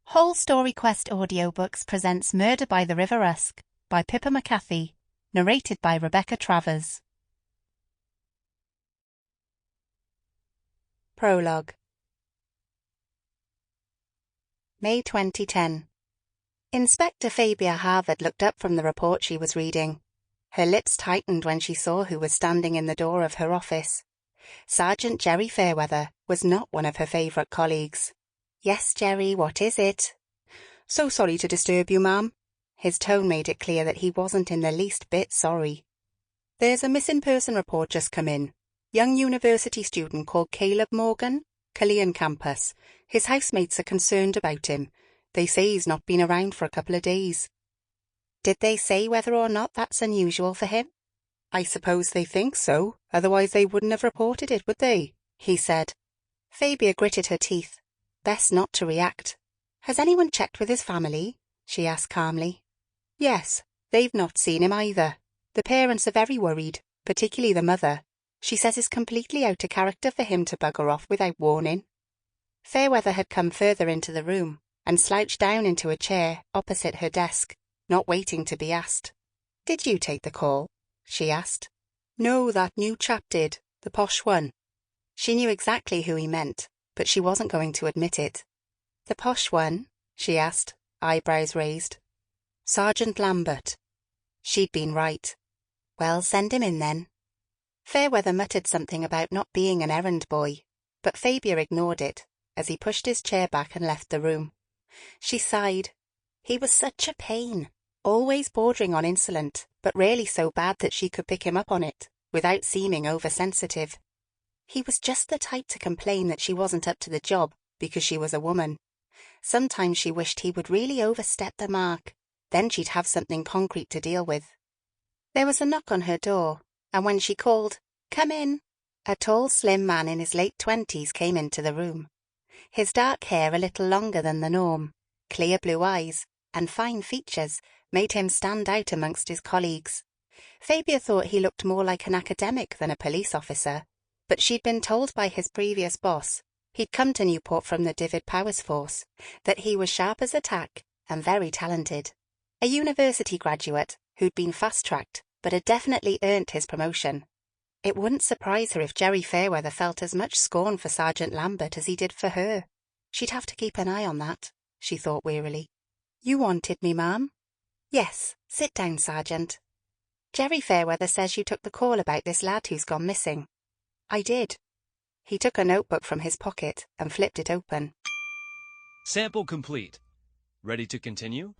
Whole Story Quest Audiobooks presents Murder by the River Usk by Pippa McCathie, narrated by Rebecca Travers. Prologue. May 2010. Inspector Fabia Havard looked up from the report she was reading. Her lips tightened when she saw who was standing in the door of her office. Sergeant Jerry Fairweather was not one of her favourite colleagues. "Yes, Jerry, what is it?" "So sorry to disturb you, ma'am." His tone made it clear that he wasn't in the least bit sorry. "There's a missing person report just come in. Young university student called Caleb Morgan, Caerleon campus. His housemates are concerned about him. They say he's not been around for a couple of days." "Did they say whether or not that's unusual for him?" "I suppose they think so, otherwise they wouldn't have reported it, would they?" he said. Fabia gritted her teeth. Best not to react. "Has anyone checked with his family?" she asked calmly. "Yes, they've not seen him either. The parents are very worried, particularly the mother. She says it's completely out of character for him to bugger off without warning." Fairweather had come further into the room and slouched down into a chair opposite her desk, not waiting to be asked. "Did you take the call?" she asked. "No, that new chap did, the posh one." She knew exactly who he meant, but she wasn't going to admit it. "The posh one?" she asked, eyebrows raised. "Sergeant Lambert." She'd been right. "Well, send him in then." Fairweather muttered something about not being an errand boy, but Fabia ignored it as he pushed his chair back and left the room. She sighed. He was such a pain, always bordering on insolent, but rarely so bad that she could pick him up on it, without seeming oversensitive. He was just the type to complain that she wasn't up to the job because she was a woman. Sometimes she wished he would really overstep the mark, then she'd have something concrete to deal with. There was a knock on her door, and when she called, "Come in," a tall, slim man in his late 20s came into the room. His dark hair a little longer than the norm, clear blue eyes, and fine features made him stand out amongst his colleagues. Fabia thought he looked more like an academic than a police officer, but she'd been told by his previous boss, he'd come to Newport from the Divid Powers Force, that he was sharp as a tack and very talented. A university graduate who'd been fast-tracked but had definitely earned his promotion. It wouldn't surprise her if Jerry Fairweather felt as much scorn for Sergeant Lambert as he did for her. She'd have to keep an eye on that, she thought wearily. "You wanted me, ma'am?" "Yes, sit down, Sergeant." "Jerry Fairweather says you took the call about this lad who's gone missing." "I did." He took a notebook from his pocket and flipped it open. Sample complete. Ready to continue?